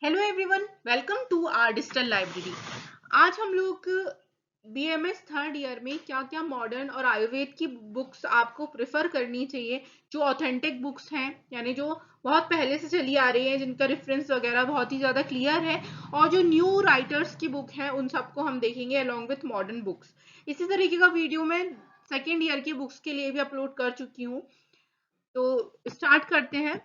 Hello everyone, welcome to our digital library. आज हम लोग बीएमएस थर्ड ईयर में क्या क्या मॉडर्न और आयुर्वेद की बुक्स आपको प्रेफर करनी चाहिए, जो ऑथेंटिक बुक्स हैं, यानी जो बहुत पहले से चली आ रही है, जिनका रेफरेंस वगैरह बहुत ही ज़्यादा क्लियर है, और जो न्यू राइटर्स की बुक है उन सबको हम देखेंगे अलॉन्ग विथ मॉडर्न बुक्स। इसी तरीके का वीडियो मैं सेकेंड ईयर की बुक्स के लिए भी अपलोड कर चुकी हूँ। तो स्टार्ट करते हैं।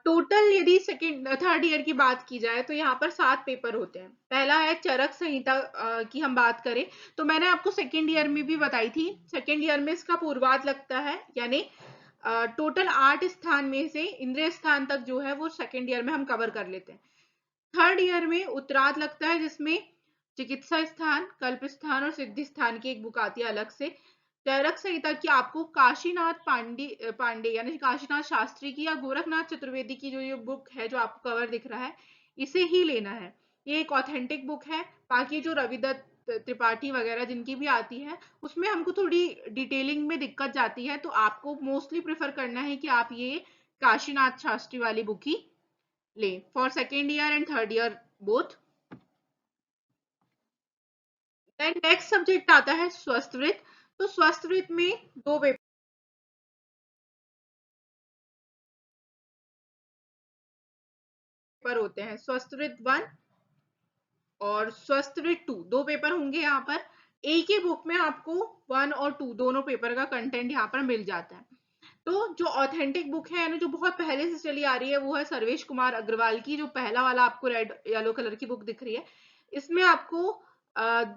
टोटल यदि सेकेंड थर्ड ईयर की बात की जाए तो यहाँ पर 7 पेपर होते हैं। पहला है चरक संहिता की हम बात करें तो मैंने आपको सेकेंड ईयर में भी बताई थी। सेकेंड ईयर में इसका पूर्वाध लगता है, यानी टोटल 8 स्थान में से इंद्रिय स्थान तक जो है वो सेकेंड ईयर में हम कवर कर लेते हैं। थर्ड ईयर में उत्तरार्ध लगता है, जिसमें चिकित्सा स्थान, कल्प स्थान और सिद्धि स्थान की एक बुक आती है अलग से। चरक संहिता की आपको काशीनाथ पांडे यानी काशीनाथ शास्त्री की या गोरखनाथ चतुर्वेदी की जो ये बुक है जो आपको कवर दिख रहा है, इसे ही लेना है। ये एक ऑथेंटिक बुक है। बाकी जो रविदत्त त्रिपाठी वगैरह जिनकी भी आती है उसमें हमको थोड़ी डिटेलिंग में दिक्कत जाती है, तो आपको मोस्टली प्रेफर करना है कि आप ये काशीनाथ शास्त्री वाली बुक ही ले for second year and third year both. Then next subject आता है स्वस्थवृत। तो स्वस्थवृत में दो पेपर होते हैं, स्वस्थवृत 1 और स्वस्थवृत 2, दो पेपर होंगे यहाँ पर। एक ही बुक में आपको 1 और 2 दोनों पेपर का कंटेंट यहाँ पर मिल जाता है। तो जो ऑथेंटिक बुक है यानी जो बहुत पहले से चली आ रही है वो है सर्वेश कुमार अग्रवाल की, जो पहला वाला आपको रेड येलो कलर की बुक दिख रही है। इसमें आपको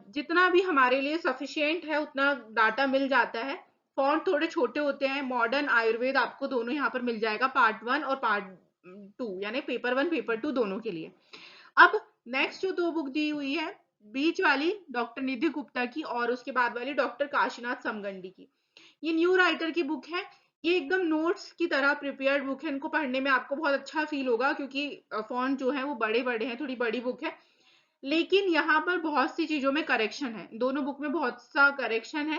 जितना भी हमारे लिए सफिशिएंट है उतना डाटा मिल जाता है। फॉन्ट थोड़े छोटे होते हैं। मॉडर्न आयुर्वेद आपको दोनों यहाँ पर मिल जाएगा, पार्ट 1 और पार्ट 2, यानी पेपर 1 पेपर 2 दोनों के लिए। अब नेक्स्ट जो दो बुक दी हुई है, बीच वाली डॉक्टर निधि गुप्ता की और उसके बाद वाली डॉक्टर काशीनाथ समगंडी की, ये न्यू राइटर की बुक है। ये एकदम नोट्स की तरह प्रिपेयर्ड बुक है। इनको पढ़ने में आपको बहुत अच्छा फील होगा क्योंकि फॉन्ट जो है वो बड़े बड़े हैं, थोड़ी बड़ी बुक है। लेकिन यहाँ पर बहुत सी चीजों में करेक्शन है, दोनों बुक में बहुत सा करेक्शन है।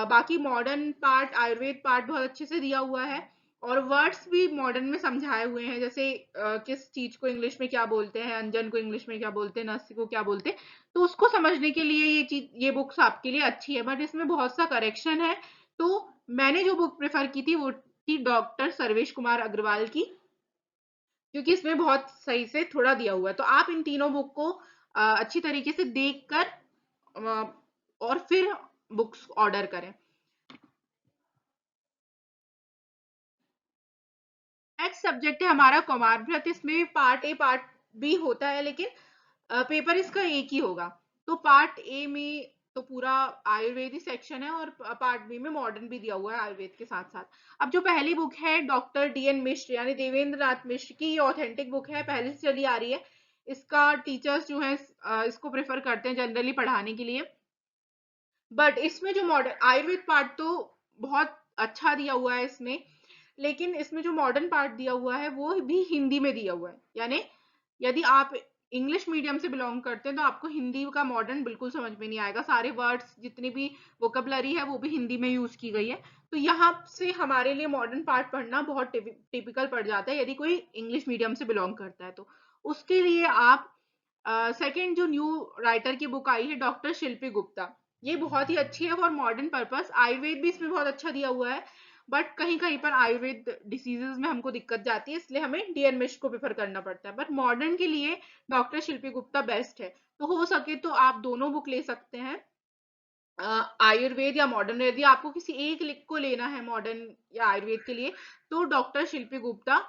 बाकी मॉडर्न पार्ट, आयुर्वेद पार्ट बहुत अच्छे से दिया हुआ है, और वर्ड्स भी मॉडर्न में समझाए हुए हैं, जैसे किस चीज को इंग्लिश में क्या बोलते हैं, अंजन को इंग्लिश में क्या बोलते हैं, नस को क्या बोलते हैं। तो उसको समझने के लिए ये बुक्स आपके लिए अच्छी है, बट इसमें बहुत सा करेक्शन है। तो मैंने जो बुक प्रेफर की थी वो थी डॉक्टर सर्वेश कुमार अग्रवाल की, क्योंकि इसमें बहुत सही से थोड़ा दिया हुआ है। तो आप इन तीनों बुक को अच्छी तरीके से देखकर और फिर बुक्स ऑर्डर करें। नेक्स्ट सब्जेक्ट है हमारा कुमारव्रत। इसमें पार्ट ए पार्ट बी होता है, लेकिन पेपर इसका एक ही होगा। तो पार्ट ए में तो पूरा आयुर्वेदिक सेक्शन है, और पार्ट बी में मॉडर्न भी दिया हुआ है आयुर्वेद के साथ साथ। अब जो पहली बुक है डॉक्टर डीएन मिश्र यानी देवेंद्र नाथ मिश्र की, ये ऑथेंटिक बुक है, पहले से चली आ रही है। इसका टीचर्स जो है इसको प्रेफर करते हैं जनरली पढ़ाने के लिए। बट इसमें जो मॉडर्न आयुर्वेद पार्ट तो बहुत अच्छा दिया हुआ है इसमें, लेकिन इसमें जो मॉडर्न पार्ट दिया हुआ है वो भी हिंदी में दिया हुआ है। यानी यदि आप इंग्लिश मीडियम से बिलोंग करते हैं तो आपको हिंदी का मॉडर्न बिल्कुल समझ में नहीं आएगा। सारे वर्ड्स जितनी भी वोकेबलरी है वो भी हिंदी में यूज की गई है। तो यहाँ से हमारे लिए मॉडर्न पार्ट पढ़ना बहुत टिपिकल पड़ जाता है यदि कोई इंग्लिश मीडियम से बिलोंग करता है। तो उसके लिए आप सेकंड जो न्यू राइटर की बुक आई है डॉक्टर शिल्पी गुप्ता, ये बहुत ही अच्छी है फॉर मॉडर्न पर्पस। आयुर्वेद भी इसमें बहुत अच्छा दिया हुआ है, बट कहीं कहीं पर आयुर्वेद डिसीजेज में हमको दिक्कत जाती है, इसलिए हमें डीएन मिश्र को प्रेफर करना पड़ता है। बट मॉडर्न के लिए डॉक्टर शिल्पी गुप्ता बेस्ट है। तो हो सके तो आप दोनों बुक ले सकते हैं, आयुर्वेद या मॉडर्न। यदि आपको किसी एक लिख को लेना है मॉडर्न या आयुर्वेद के लिए तो डॉक्टर शिल्पी गुप्ता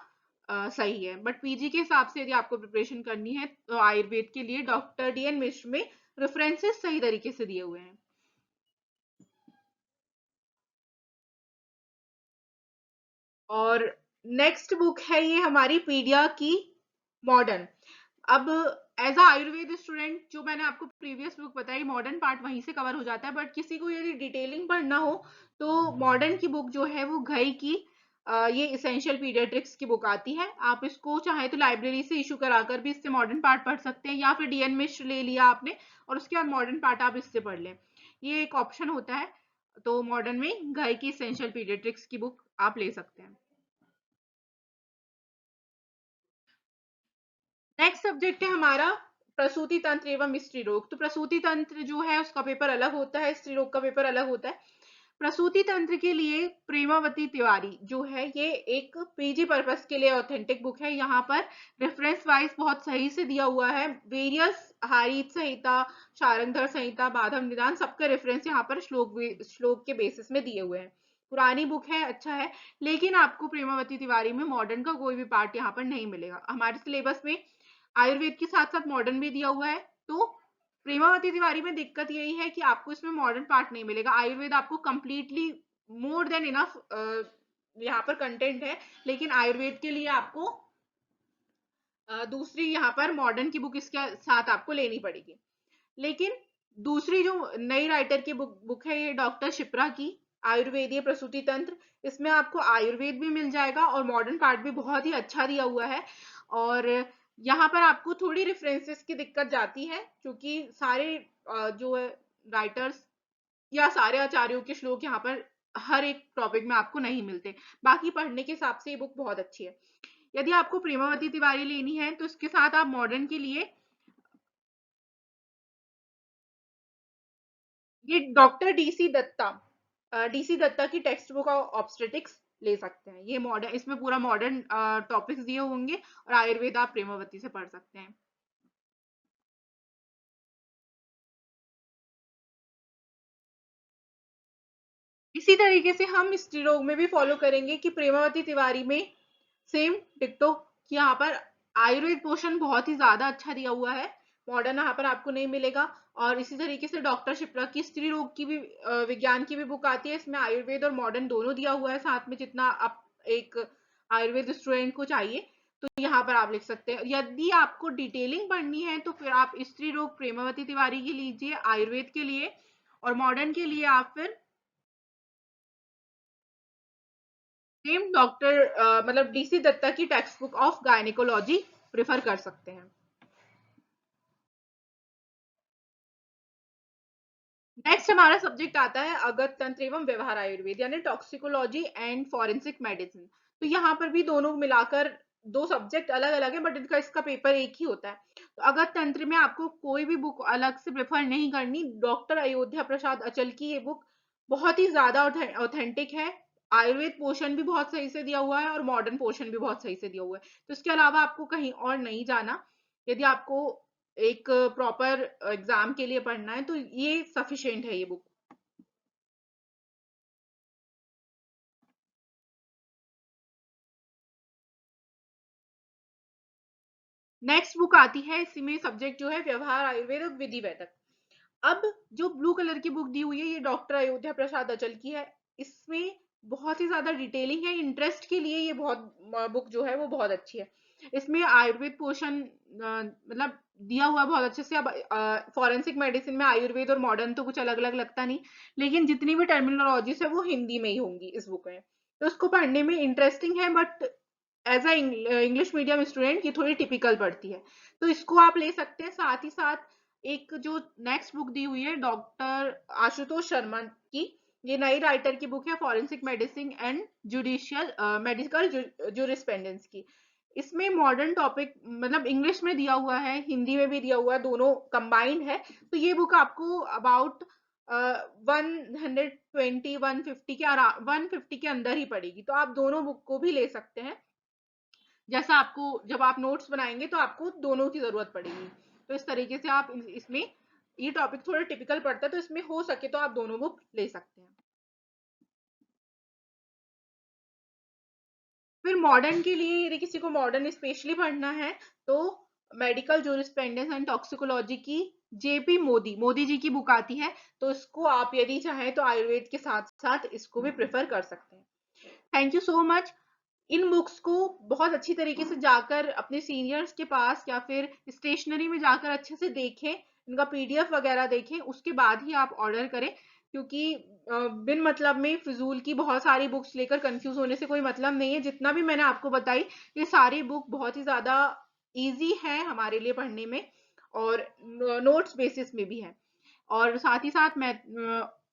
सही है। बट पीजी के हिसाब से यदि आपको प्रिपरेशन करनी है तो आयुर्वेद के लिए डॉक्टर डीएन मिश्र में रेफरेंसेस सही तरीके से दिए हुए हैं। और नेक्स्ट बुक है ये हमारी पीडिया की मॉडर्न। अब एज अ आयुर्वेद स्टूडेंट जो मैंने आपको प्रीवियस बुक बताई, मॉडर्न पार्ट वहीं से कवर हो जाता है, बट किसी को यदि डिटेलिंग पढ़ना हो तो मॉडर्न की बुक जो है वो घई की ये इसेंशियल पीडियाट्रिक्स की बुक आती है। आप इसको चाहे तो लाइब्रेरी से इशू कराकर भी इससे मॉडर्न पार्ट पढ़ सकते हैं, या फिर डीएन मिश्र ले लिया आपने और उसके बाद मॉडर्न पार्ट आप इससे पढ़ लें, ये एक ऑप्शन होता है। तो मॉडर्न में घई की इसेंशियल पीडियाट्रिक्स की बुक आप ले सकते हैं। नेक्स्ट सब्जेक्ट है हमारा प्रसूति तंत्र एवं स्त्री रोग। तो प्रसूति तंत्र जो है उसका पेपर अलग होता है, स्त्री रोग का पेपर अलग होता है। प्रसूति तंत्र के लिए प्रेमावती तिवारी जो है ये एक पीजी पर्पस के लिए ऑथेंटिक बुक है। यहाँ पर रेफरेंस वाइज बहुत सही से दिया हुआ है। वेरियस हारीत संहिता, शारंगधर संहिता, बाधव निदान सबके रेफरेंस यहाँ पर श्लोक के बेसिस में दिए हुए हैं। पुरानी बुक है, अच्छा है, लेकिन आपको प्रेमावती तिवारी में मॉडर्न का कोई भी पार्ट यहाँ पर नहीं मिलेगा। हमारे सिलेबस में आयुर्वेद के साथ साथ मॉडर्न भी दिया हुआ है। तो प्रेमावती तिवारी में दिक्कत यही है कि आपको इसमें मॉडर्न पार्ट नहीं मिलेगा। आयुर्वेद आपको कंप्लीटली मोर देन इनफ यहाँ पर कंटेंट है, लेकिन आयुर्वेद के लिए आपको दूसरी यहाँ पर मॉडर्न की बुक इसके साथ आपको लेनी पड़ेगी। लेकिन दूसरी जो नई राइटर की बुक है ये डॉक्टर शिप्रा की आयुर्वेदीय प्रसूति तंत्र। इसमें आपको आयुर्वेद भी मिल जाएगा और मॉडर्न पार्ट भी बहुत ही अच्छा दिया हुआ है। और यहाँ पर आपको थोड़ी रेफरेंसेस की दिक्कत जाती है, क्योंकि सारे जो राइटर्स या सारे आचार्यों के श्लोक यहाँ पर हर एक टॉपिक में आपको नहीं मिलते। बाकी पढ़ने के हिसाब से ये बुक बहुत अच्छी है। यदि आपको प्रेमावती तिवारी लेनी है तो इसके साथ आप मॉडर्न के लिए ये डॉक्टर डीसी दत्ता की टेक्स्ट बुक ऑफ ऑब्स्टेटिक्स ले सकते हैं। ये मॉडर्न, इसमें पूरा मॉडर्न टॉपिक्स दिए होंगे और आयुर्वेद आप प्रेमावती से पढ़ सकते हैं। इसी तरीके से हम स्त्री रोग में भी फॉलो करेंगे कि प्रेमावती तिवारी में सेम डिक्टो कि यहाँ पर आयुर्वेद पोर्शन बहुत ही ज्यादा अच्छा दिया हुआ है, मॉडर्न यहाँ पर आपको नहीं मिलेगा। और इसी तरीके से डॉक्टर शिप्रा की स्त्री रोग की भी विज्ञान की भी बुक आती है, इसमें आयुर्वेद और मॉडर्न दोनों दिया हुआ है साथ में, जितना आप एक आयुर्वेद स्टूडेंट को चाहिए तो यहाँ पर आप लिख सकते हैं। यदि आपको डिटेलिंग पढ़नी है तो फिर आप स्त्री रोग प्रेमावती तिवारी की लीजिए आयुर्वेद के लिए, और मॉडर्न के लिए आप फिर सेम डॉक्टर मतलब डीसी दत्ता की text book of gynaecology prefer कर सकते हैं। नेक्स्ट हमारा सब्जेक्ट आता है अगत तंत्र एवं व्यवहार आयुर्वेद यानी टॉक्सिकोलॉजी एंड फॉरेंसिक मेडिसिन। तो यहाँ पर भी दोनों मिलाकर दो सब्जेक्ट अलग अलग है, बट इनका इसका पेपर एक ही होता है। तो अगत तंत्र में आपको कोई भी बुक अलग से प्रेफर नहीं करनी। डॉक्टर अयोध्या प्रसाद अचल की ये बुक बहुत ही ज्यादा ऑथेंटिक है। आयुर्वेद पोर्शन भी बहुत सही से दिया हुआ है और मॉडर्न पोर्शन भी बहुत सही से दिया हुआ है। तो इसके अलावा आपको कहीं और नहीं जाना। यदि आपको एक प्रॉपर एग्जाम के लिए पढ़ना है तो ये सफिशिएंट है ये बुक। नेक्स्ट बुक आती है, इसी में सब्जेक्ट जो है व्यवहार आयुर्वेद और विधि वैदक। अब जो ब्लू कलर की बुक दी हुई है ये डॉक्टर अयोध्या प्रसाद अचल की है। इसमें बहुत ही ज्यादा डिटेलिंग है, इंटरेस्ट के लिए ये बहुत बुक जो है वो बहुत अच्छी है। इसमें आयुर्वेद पोर्शन मतलब दिया हुआ है बहुत अच्छे से। अब फॉरेंसिक मेडिसिन में आयुर्वेद और मॉडर्न तो कुछ अलग अलग लगता नहीं, लेकिन जितनी भी टर्मिनोलॉजीज है वो हिंदी में ही होंगी इस बुक में। तो उसको पढ़ने में इंटरेस्टिंग है, but as a English medium student ये थोड़ी टिपिकल पड़ती है, तो इसको आप ले सकते हैं। साथ ही साथ एक जो नेक्स्ट बुक दी हुई है डॉक्टर आशुतोष शर्मा की, ये नई राइटर की बुक है forensic medicine and judicial medical jurisprudence की। इसमें मॉडर्न टॉपिक मतलब इंग्लिश में दिया हुआ है, हिंदी में भी दिया हुआ है, दोनों कंबाइंड है। तो ये बुक आपको अबाउट 120 150 के अंदर ही पड़ेगी। तो आप दोनों बुक को भी ले सकते हैं। जैसा आपको जब आप नोट्स बनाएंगे तो आपको दोनों की जरूरत पड़ेगी। तो इस तरीके से आप इसमें ये टॉपिक थोड़ा टिपिकल पड़ता है, तो इसमें हो सके तो आप दोनों बुक ले सकते हैं। फिर मॉडर्न के लिए यदि किसी को मॉडर्न स्पेशली पढ़ना है तो मेडिकल जूरिस्प्रूडेंस एंड टॉक्सिकोलॉजी की जेपी मोदी जी की बुक आती है। तो इसको आप यदि चाहें तो आयुर्वेद के साथ साथ इसको भी प्रेफर कर सकते हैं। Thank you so much. In books को बहुत अच्छी तरीके से जाकर अपने सीनियर्स के पास या फिर स्टेशनरी में जाकर अच्छे से देखें, इनका पीडीएफ वगैरह देखें, उसके बाद ही आप ऑर्डर करें। क्योंकि बिन मतलब में फिजूल की बहुत सारी बुक्स लेकर कंफ्यूज होने से कोई मतलब नहीं है। जितना भी मैंने आपको बताई ये सारी बुक बहुत ही ज्यादा इजी है हमारे लिए पढ़ने में, और नोट्स बेसिस में भी है। और साथ ही साथ मैं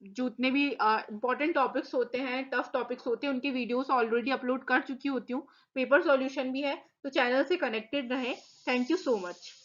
जितने भी इंपॉर्टेंट टॉपिक्स होते हैं, टफ टॉपिक्स होते हैं, उनकी वीडियोस ऑलरेडी अपलोड कर चुकी होती हूँ। पेपर सॉल्यूशन भी है, तो चैनल से कनेक्टेड रहें। Thank you so much.